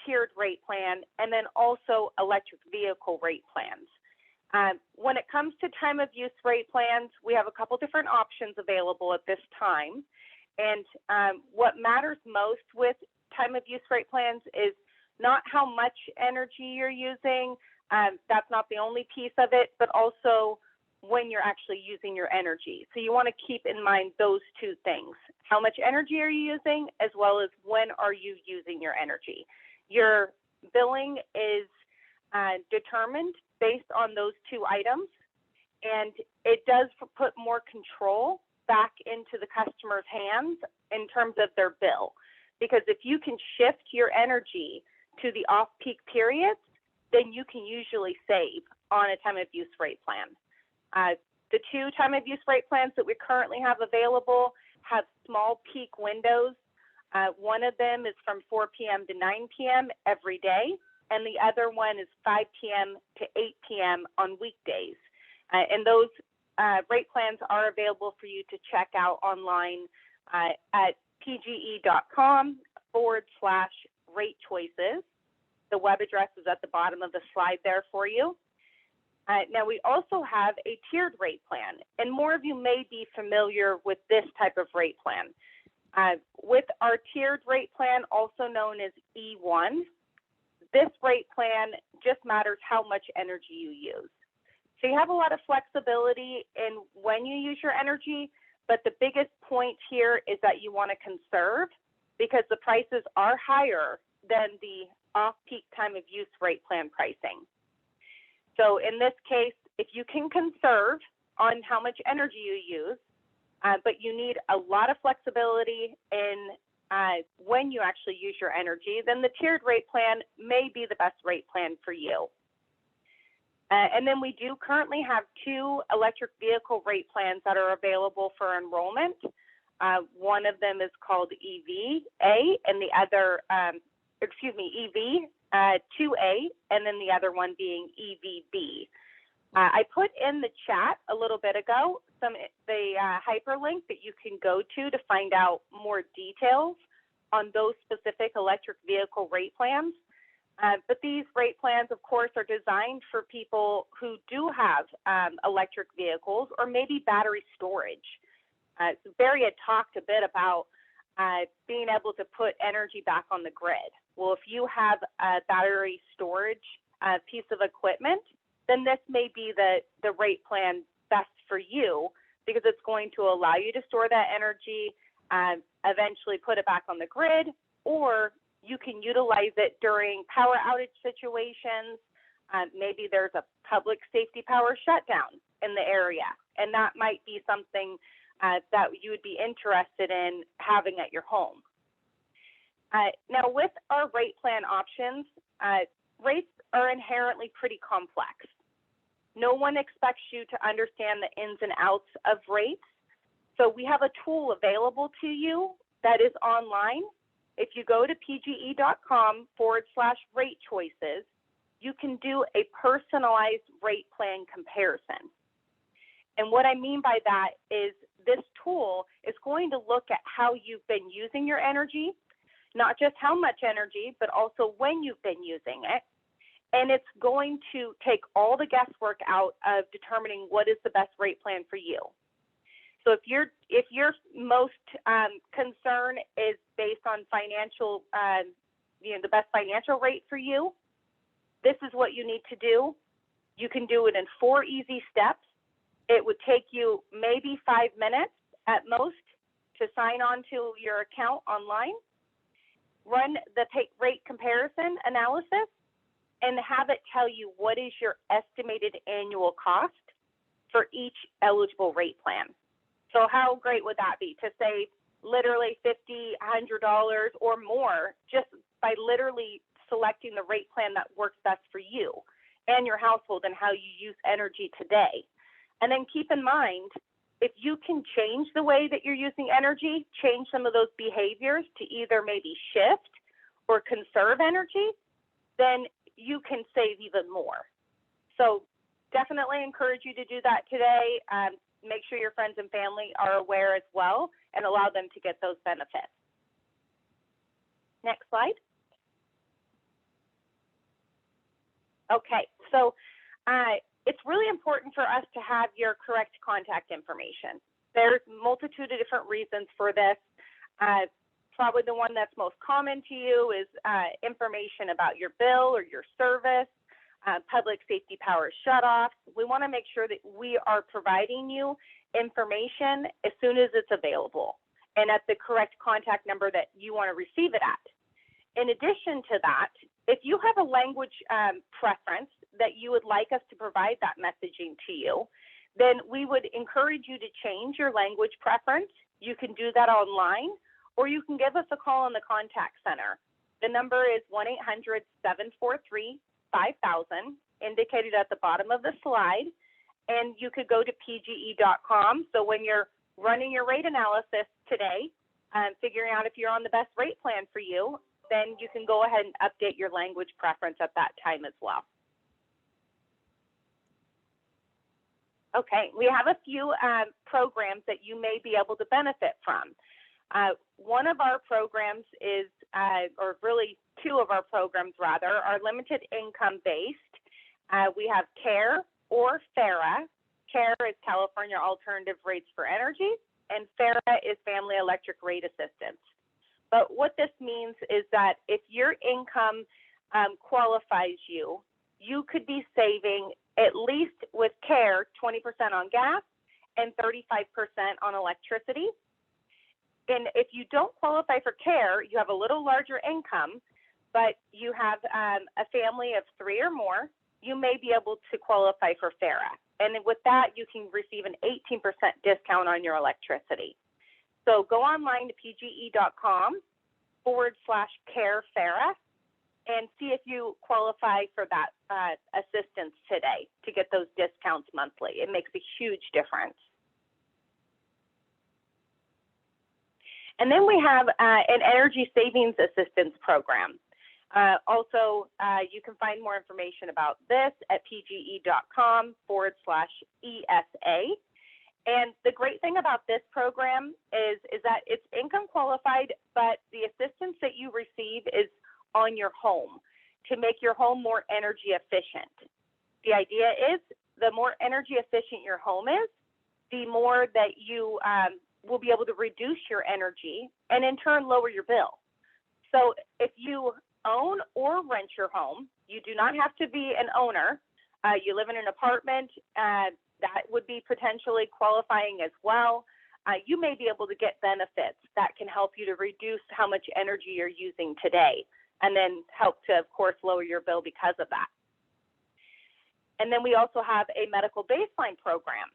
tiered rate plan, and then also electric vehicle rate plans. When it comes to time of use rate plans, we have a couple different options available at this time. And what matters most with time of use rate plans is not how much energy you're using. That's not the only piece of it, but also when you're actually using your energy. So you want to keep in mind those two things. How much energy are you using, as well as when are you using your energy? Your billing is determined based on those two items, and it does put more control back into the customer's hands in terms of their bill. Because if you can shift your energy to the off-peak periods, then you can usually save on a time of use rate plan. The two time of use rate plans that we currently have available have small peak windows. One of them is from 4 p.m. to 9 p.m. every day, and the other one is 5 p.m. to 8 p.m. on weekdays. And those rate plans are available for you to check out online at pge.com/rate choices. The web address is at the bottom of the slide there for you. Now, we also have a tiered rate plan, and more of you may be familiar with this type of rate plan. With our tiered rate plan, also known as E1, this rate plan just matters how much energy you use. So you have a lot of flexibility in when you use your energy, but the biggest point here is that you want to conserve because the prices are higher than the off-peak time of use rate plan pricing. So in this case, if you can conserve on how much energy you use, but you need a lot of flexibility in when you actually use your energy, then the tiered rate plan may be the best rate plan for you. And then we do currently have 2 electric vehicle rate plans that are available for enrollment. One of them is called Eevee A, and the other, Eevee 2A, and then the other one being Eevee B. I put in the chat a little bit ago the hyperlink that you can go to find out more details on those specific electric vehicle rate plans. But these rate plans, of course, are designed for people who do have electric vehicles or maybe battery storage. So Barry had talked a bit about being able to put energy back on the grid. Well, if you have a battery storage piece of equipment, then this may be the rate plan best for you because it's going to allow you to store that energy, eventually put it back on the grid, or you can utilize it during power outage situations. Maybe there's a public safety power shutdown in the area, and that might be something that you would be interested in having at your home. Now, with our rate plan options, rates are inherently pretty complex. No one expects you to understand the ins and outs of rates. So we have a tool available to you that is online. If you go to pge.com/rate choices, you can do a personalized rate plan comparison. And what I mean by that is this tool is going to look at how you've been using your energy, not just how much energy, but also when you've been using it. And it's going to take all the guesswork out of determining what is the best rate plan for you. So if your most concern is based on financial, the best financial rate for you, this is what you need to do. You can do it in 4 easy steps. It would take you maybe 5 minutes at most to sign on to your account online, run the rate comparison analysis, and have it tell you what is your estimated annual cost for each eligible rate plan. So how great would that be to save literally $50, $100 or more just by literally selecting the rate plan that works best for you and your household and how you use energy today. And then keep in mind, if you can change the way that you're using energy, change some of those behaviors to either maybe shift or conserve energy, then you can save even more. So definitely encourage you to do that today. Make sure your friends and family are aware as well and allow them to get those benefits. Next slide. Okay, so it's really important for us to have your correct contact information. There's a multitude of different reasons for this. Probably the one that's most common to you is information about your bill or your service, public safety power shutoffs. We want to make sure that we are providing you information as soon as it's available and at the correct contact number that you want to receive it at. In addition to that, if you have a language preference that you would like us to provide that messaging to you, then we would encourage you to change your language preference. You can do that online, or you can give us a call on the contact center. The number is 1-800-743-5000, indicated at the bottom of the slide, and you could go to pge.com. So when you're running your rate analysis today, figuring out if you're on the best rate plan for you, then you can go ahead and update your language preference at that time as well. Okay, we have a few programs that you may be able to benefit from. One of our programs is, or really two of our programs rather, are limited income based. We have CARE or FARA. CARE is California Alternative Rates for Energy, and FARA is Family Electric Rate Assistance. But what this means is that if your income qualifies you, you could be saving at least with CARE 20% on gas and 35% on electricity. And if you don't qualify for CARE, you have a little larger income, but you have a family of 3 or more, you may be able to qualify for FARA. And with that, you can receive an 18% discount on your electricity. So go online to pge.com/CARE FARA and see if you qualify for that assistance today to get those discounts monthly. It makes a huge difference. And then we have an energy savings assistance program. Also, you can find more information about this at pge.com/ESA. And the great thing about this program is that it's income qualified, but the assistance that you receive is on your home to make your home more energy efficient. The idea is the more energy efficient your home is, the more that you will be able to reduce your energy and in turn lower your bill. So if you own or rent your home, you do not have to be an owner. You live in an apartment, that would be potentially qualifying as well. You may be able to get benefits that can help you to reduce how much energy you're using today, and then help to, of course, lower your bill because of that. And then we also have a medical baseline program.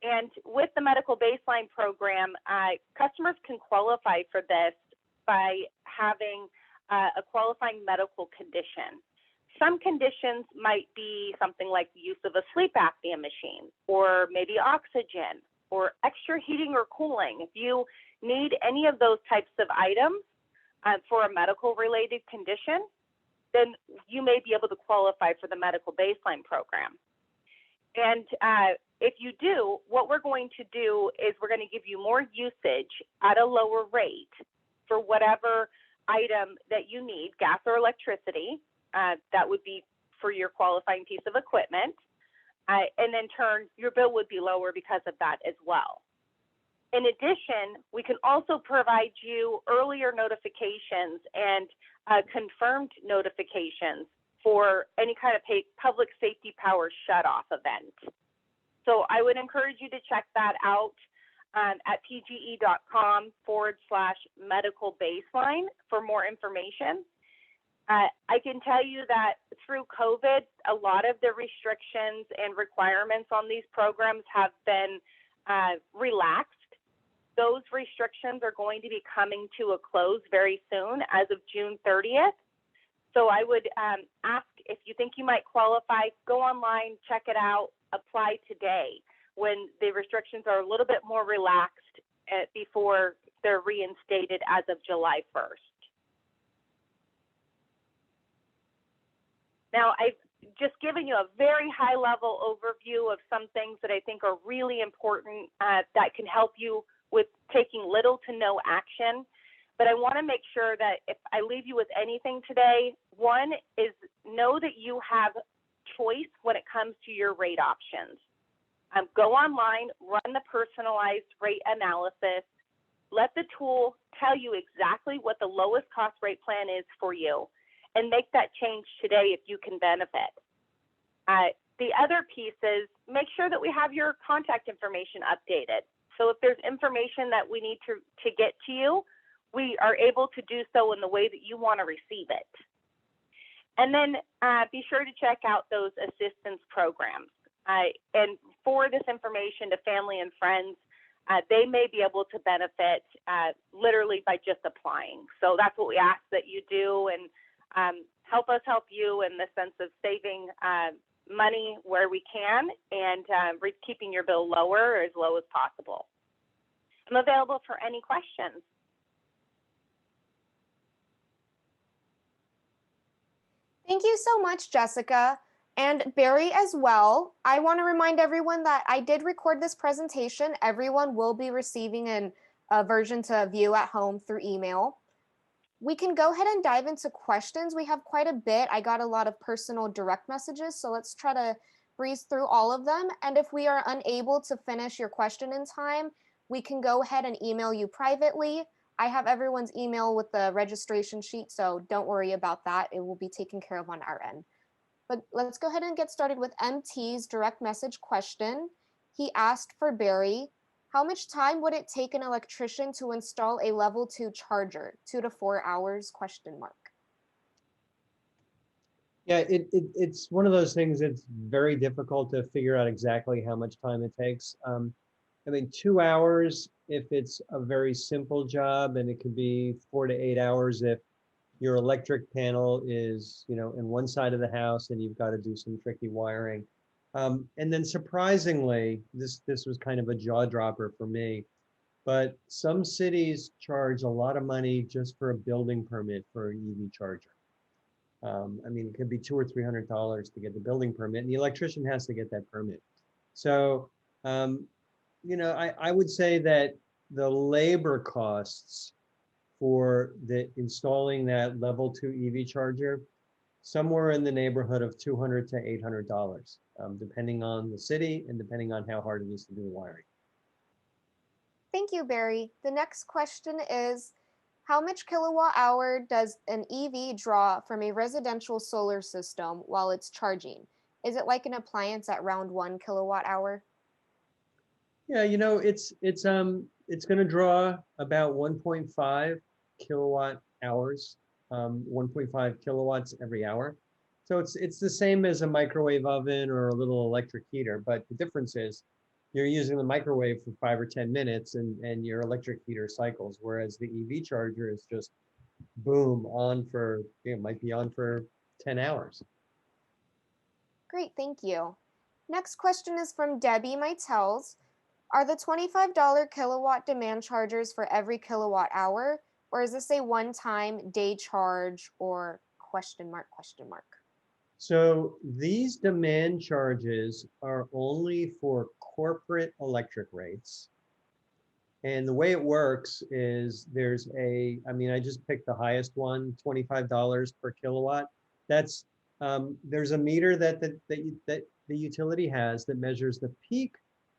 And with the medical baseline program, customers can qualify for this by having a qualifying medical condition. Some conditions might be something like the use of a sleep apnea machine, or maybe oxygen, or extra heating or cooling. If you need any of those types of items for a medical related condition, then you may be able to qualify for the medical baseline program. And if you do, what we're going to do is we're going to give you more usage at a lower rate for whatever item that you need, gas or electricity. That would be for your qualifying piece of equipment. And in turn, your bill would be lower because of that as well. In addition, we can also provide you earlier notifications and confirmed notifications for any kind of public safety power shutoff event. So I would encourage you to check that out at pge.com/medical baseline for more information. I can tell you that through COVID, a lot of the restrictions and requirements on these programs have been relaxed. Those restrictions are going to be coming to a close very soon as of June 30th. So I would ask, if you think you might qualify, go online, check it out, apply today when the restrictions are a little bit more relaxed before they're reinstated as of July 1st. Now, I've just given you a very high-level overview of some things that I think are really important that can help you with taking little to no action. But I want to make sure that if I leave you with anything today, one is know that you have choice when it comes to your rate options. Go online, run the personalized rate analysis, let the tool tell you exactly what the lowest cost rate plan is for you, and make that change today if you can benefit. The other piece is make sure that we have your contact information updated. So if there's information that we need to get to you, we are able to do so in the way that you want to receive it. And then be sure to check out those assistance programs. And forward this information to family and friends. They may be able to benefit literally by just applying. So that's what we ask that you do, and help us help you in the sense of saving money where we can and keeping your bill lower or as low as possible. I'm available for any questions. Thank you so much, Jessica. And Barry as well. I want to remind everyone that I did record this presentation. Everyone will be receiving a version to view at home through email. We can go ahead and dive into questions. We have quite a bit. I got a lot of personal direct messages, so let's try to breeze through all of them. And if we are unable to finish your question in time, we can go ahead and email you privately. I have everyone's email with the registration sheet, so don't worry about that. It will be taken care of on our end. But let's go ahead and get started with MT's direct message question. He asked for Barry, how much time would it take an electrician to install a level 2 charger? 2 to 4 hours, question mark. Yeah, it's one of those things that's very difficult to figure out exactly how much time it takes. I mean, 2 hours if it's a very simple job, and it could be 4 to 8 hours if your electric panel is, in one side of the house and you've got to do some tricky wiring. And then surprisingly, this was kind of a jaw dropper for me, but some cities charge a lot of money just for a building permit for an EV charger. I mean, it could be $200 or $300 to get the building permit, and the electrician has to get that permit. So, I would say that the labor costs for installing that level 2 EV charger, somewhere in the neighborhood of $200 to $800, depending on the city and depending on how hard it is to do the wiring. Thank you, Barry. The next question is, how much kilowatt hour does an EV draw from a residential solar system while it's charging? Is it like an appliance at round 1 kilowatt hour? Yeah, it's going to draw about 1.5 kilowatt hours, 1.5 kilowatts every hour. So it's the same as a microwave oven or a little electric heater, but the difference is you're using the microwave for 5 or 10 minutes and your electric heater cycles, whereas the EV charger is just boom, might be on for 10 hours. Great, thank you. Next question is from Debbie Mytels. Are the $25 kilowatt demand chargers for every kilowatt hour, or is this a one-time day charge or question mark, question mark? So these demand charges are only for corporate electric rates. And the way it works is I just picked the highest one, $25 per kilowatt. There's a meter that the utility has that measures the peak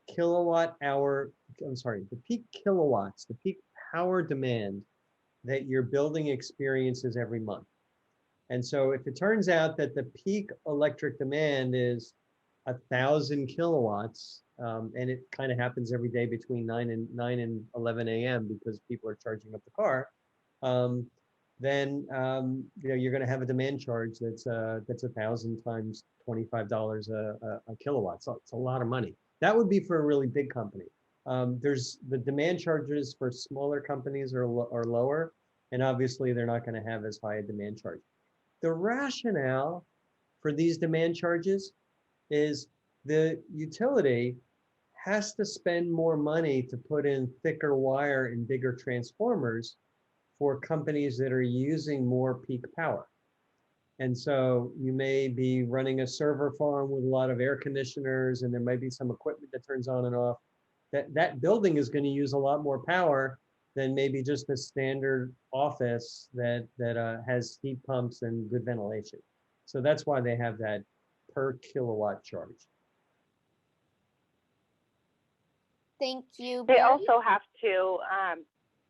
kilowatts, the peak power demand that your building experiences every month. And so if it turns out that the peak electric demand is 1,000 kilowatts, and it kind of happens every day between 9 and 11 a.m. because people are charging up the car, then you're going to have a demand charge that's 1,000 times $25 a kilowatt. So it's a lot of money. That would be for a really big company. There's the demand charges for smaller companies are lower, and obviously they're not going to have as high a demand charge. The rationale for these demand charges is the utility has to spend more money to put in thicker wire and bigger transformers for companies that are using more peak power. And so you may be running a server farm with a lot of air conditioners, and there might be some equipment that turns on and off. That building is going to use a lot more power than maybe just a standard office that has heat pumps and good ventilation. So that's why they have that per kilowatt charge. Thank you, They Barry. also have to,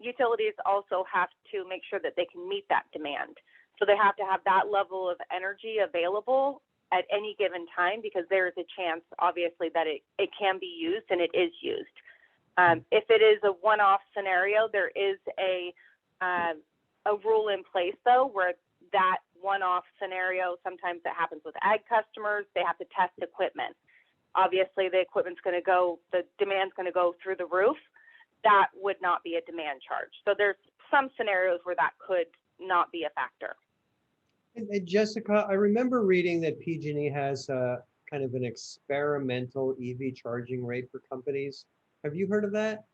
utilities also have to make sure that they can meet that demand. So they have to have that level of energy available at any given time, because there is a chance, obviously, that it can be used, and it is used. If it is a one-off scenario, there is a rule in place, though, where that one-off scenario, sometimes that happens with ag customers, they have to test equipment. Obviously, the demand's going to go through the roof. That would not be a demand charge. So there's some scenarios where that could not be a factor. And Jessica, I remember reading that PG&E has kind of an experimental EV charging rate for companies. Have you heard of that?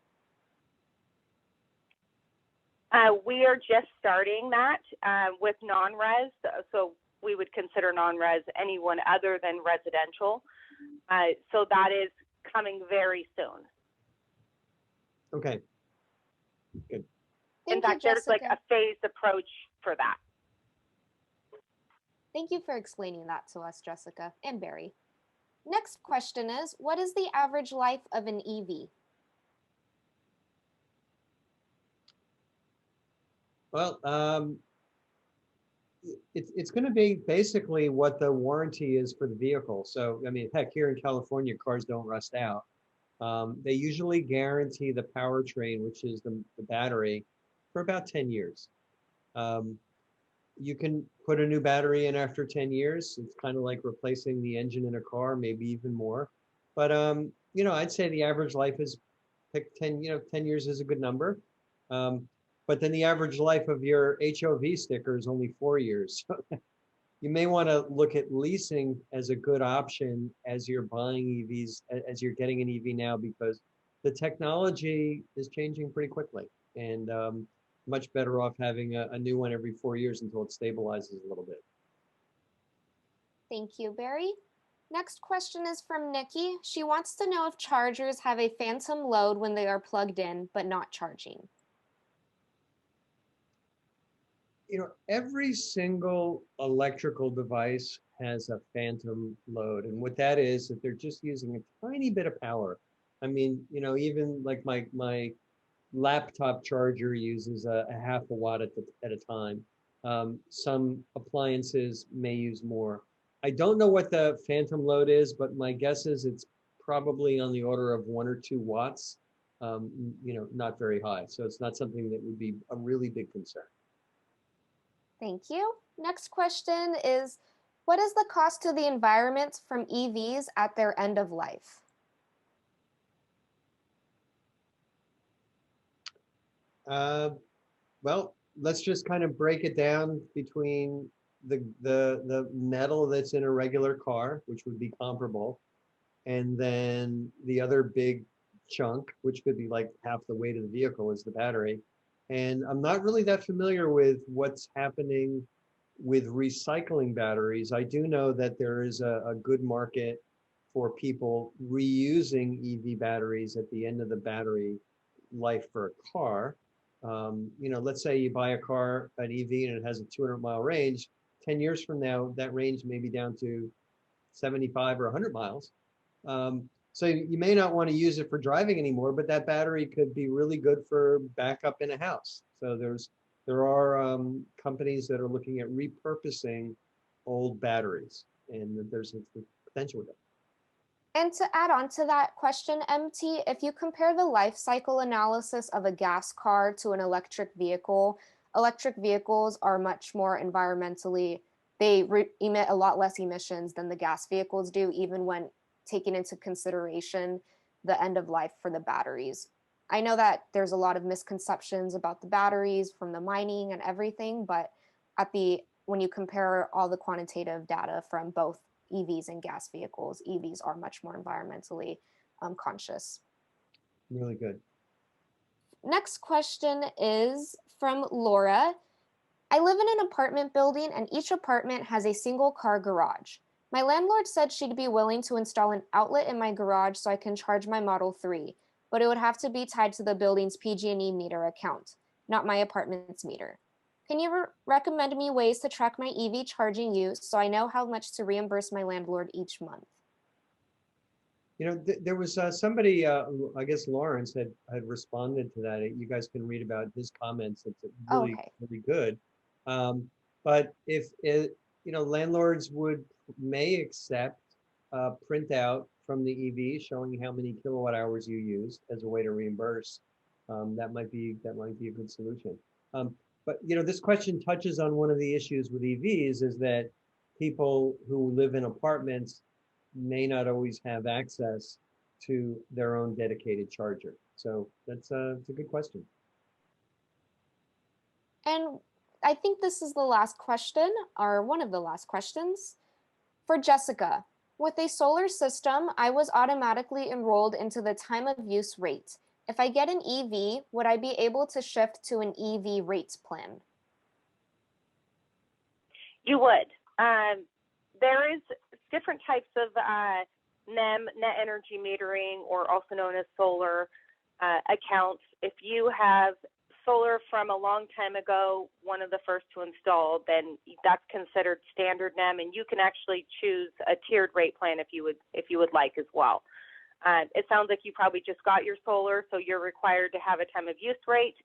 We are just starting that with non-res. So we would consider non-res anyone other than residential. So that is coming very soon. Okay. Good. In fact, there's like a phased approach for that. Thank you for explaining that to us, Jessica and Barry. Next question is, what is the average life of an EV? Well, it's going to be basically what the warranty is for the vehicle. So, I mean, heck, here in California, cars don't rust out. They usually guarantee the powertrain, which is the battery, for about 10 years. You can put a new battery in after 10 years. It's kind of like replacing the engine in a car, maybe even more. But, you know, I'd say the average life is, pick 10, 10 years is a good number. But then the average life of your Hov sticker is only 4 years. You may want to look at leasing as a good option as you're buying EVs, as you're getting an EV now, because the technology is changing pretty quickly, and much better off having a new one every 4 years until it stabilizes a little bit. Thank you, Barry. Next question is from Nikki. She wants to know if chargers have a phantom load when they are plugged in but not charging. You know, every single electrical device has a phantom load. And what that is, that they're just using a tiny bit of power. I mean, you know, even like my laptop charger uses a half a watt at a time. Some appliances may use more. I don't know what the phantom load is, but my guess is it's probably on the order of 1 or 2 watts, you know, not very high. So it's not something that would be a really big concern. Thank you. Next question is, what is the cost to the environment from EVs at their end of life? Well, let's just kind of break it down between the metal that's in a regular car, which would be comparable, and then the other big chunk, which could be like half the weight of the vehicle, is the battery. And I'm not really that familiar with what's happening with recycling batteries. I do know that there is a good market for people reusing EV batteries at the end of the battery life for a car. You know, let's say you buy a car, an EV, and it has a 200-mile range. 10 years from now, that range may be down to 75 or 100 miles. So you may not want to use it for driving anymore, but that battery could be really good for backup in a house. So there are companies that are looking at repurposing old batteries, and there's a potential with that. And to add on to that question, MT, if you compare the life cycle analysis of a gas car to an electric vehicles are much more environmentally, they emit a lot less emissions than the gas vehicles do, even when taking into consideration the end of life for the batteries. I know that there's a lot of misconceptions about the batteries from the mining and everything, but when you compare all the quantitative data from both EVs and gas vehicles, EVs are much more environmentally conscious. Really good. Next question is from Laura. I live in an apartment building and each apartment has a single car garage. My landlord said she'd be willing to install an outlet in my garage so I can charge my Model 3, but it would have to be tied to the building's PG&E meter account, not my apartment's meter. Can you recommend me ways to track my EV charging use so I know how much to reimburse my landlord each month? You know, there was somebody, I guess Lawrence had responded to that. You guys can read about his comments. It's really, really good. But if it, you know, landlords may accept a printout from the EV showing how many kilowatt hours you used as a way to reimburse. That might be a good solution. But you know, this question touches on one of the issues with EVs is that people who live in apartments may not always have access to their own dedicated charger. So it's a good question. And I think this is the last question, or one of the last questions. For Jessica, with a solar system, I was automatically enrolled into the time of use rate. If I get an EV, would I be able to shift to an EV rates plan? You would. There is different types of NEM, net energy metering, or also known as solar accounts. If you have solar from a long time ago, one of the first to install, then that's considered standard NEM, and you can actually choose a tiered rate plan if you would like as well. It sounds like you probably just got your solar, so you're required to have a time of use rate.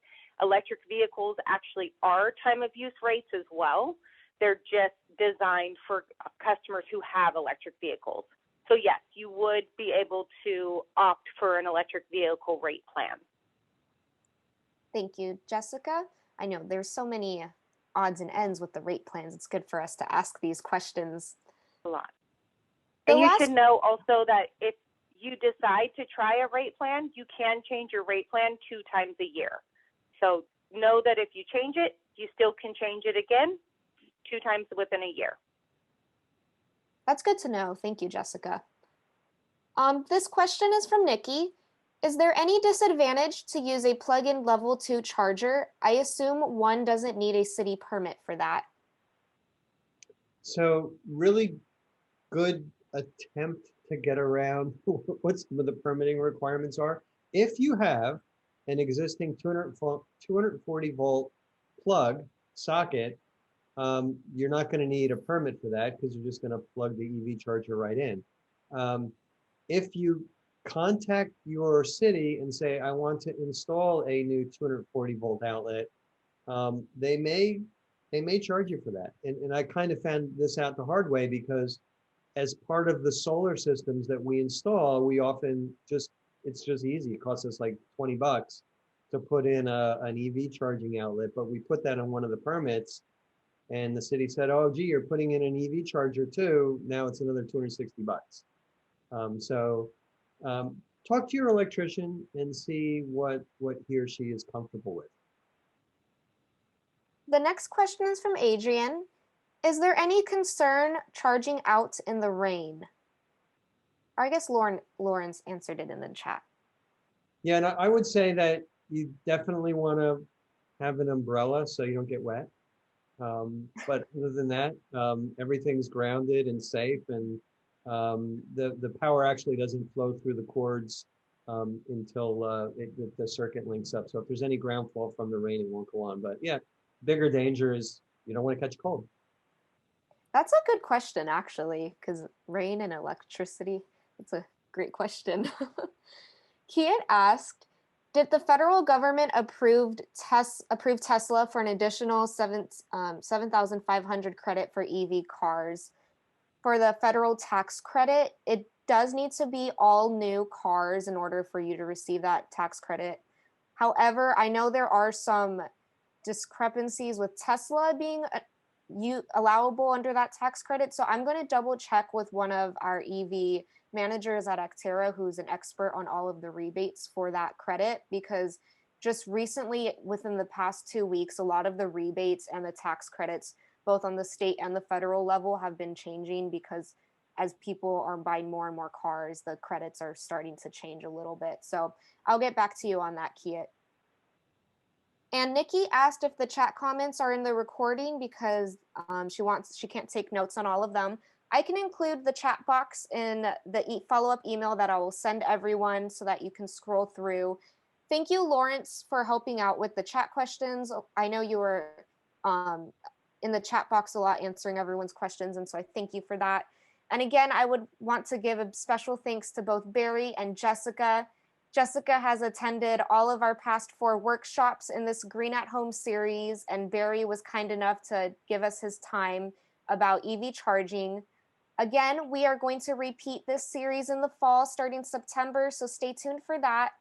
Electric vehicles actually are time of use rates as well. They're just designed for customers who have electric vehicles. So yes, you would be able to opt for an electric vehicle rate plan. Thank you, Jessica. I know there's so many odds and ends with the rate plans. It's good for us to ask these questions. A lot. And you should know also that if you decide to try a rate plan, you can change your rate plan 2 times a year. So know that if you change it, you still can change it again 2 times within a year. That's good to know. Thank you, Jessica. This question is from Nikki. Is there any disadvantage to use a plug-in level 2 charger? I assume one doesn't need a city permit for that. So really good attempt to get around what some of the permitting requirements are. If you have an existing 240 volt plug socket, you're not going to need a permit for that because you're just going to plug the EV charger right in. If you contact your city and say, I want to install a new 240 volt outlet, they may charge you for that. And I kind of found this out the hard way because as part of the solar systems that we install, we often it's just easy. It costs us like 20 bucks to put in an EV charging outlet, but we put that on one of the permits and the city said, oh, gee, you're putting in an EV charger too. Now it's another 260 bucks. Talk to your electrician and see what he or she is comfortable with. The next question is from Adrian. Is there any concern charging out in the rain? Or I guess Lawrence answered it in the chat. Yeah, and I would say that you definitely want to have an umbrella so you don't get wet. But other than that, everything's grounded and safe, and the power actually doesn't flow through the cords until the circuit links up. So if there's any ground fault from the rain, it won't go on. But yeah, bigger danger is you don't want to catch cold. That's a good question, actually, because rain and electricity, it's a great question. Kiet asked, did the federal government approve Tesla for an additional 7,500 credit for EV cars? For the federal tax credit, it does need to be all new cars in order for you to receive that tax credit. However, I know there are some discrepancies with Tesla being allowable under that tax credit. So I'm going to double check with one of our EV managers at Acterra, who's an expert on all of the rebates for that credit, because just recently, within the past 2 weeks, a lot of the rebates and the tax credits, both on the state and the federal level, have been changing because as people are buying more and more cars, the credits are starting to change a little bit. So I'll get back to you on that, Kiet. And Nikki asked if the chat comments are in the recording because she can't take notes on all of them. I can include the chat box in the follow-up email that I will send everyone so that you can scroll through. Thank you, Lawrence, for helping out with the chat questions. I know you were in the chat box a lot answering everyone's questions, and so I thank you for that. And again, I would want to give a special thanks to both Barry and Jessica. Jessica has attended all of our past 4 workshops in this Green at Home series, and Barry was kind enough to give us his time about EV charging. Again, we are going to repeat this series in the fall starting September, so stay tuned for that.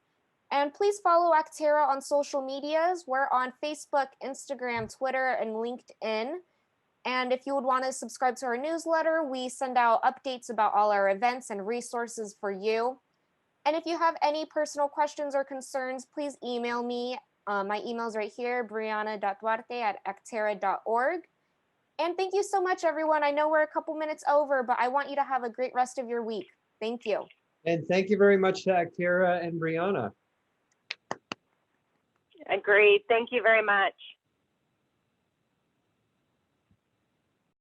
And please follow Acterra on social medias. We're on Facebook, Instagram, Twitter, and LinkedIn. And if you would want to subscribe to our newsletter, we send out updates about all our events and resources for you. And if you have any personal questions or concerns, please email me. My email is right here, brianna.duarte@acterra.org. And thank you so much, everyone. I know we're a couple minutes over, but I want you to have a great rest of your week. Thank you. And thank you very much to Acterra and Brianna. Agreed. Thank you very much.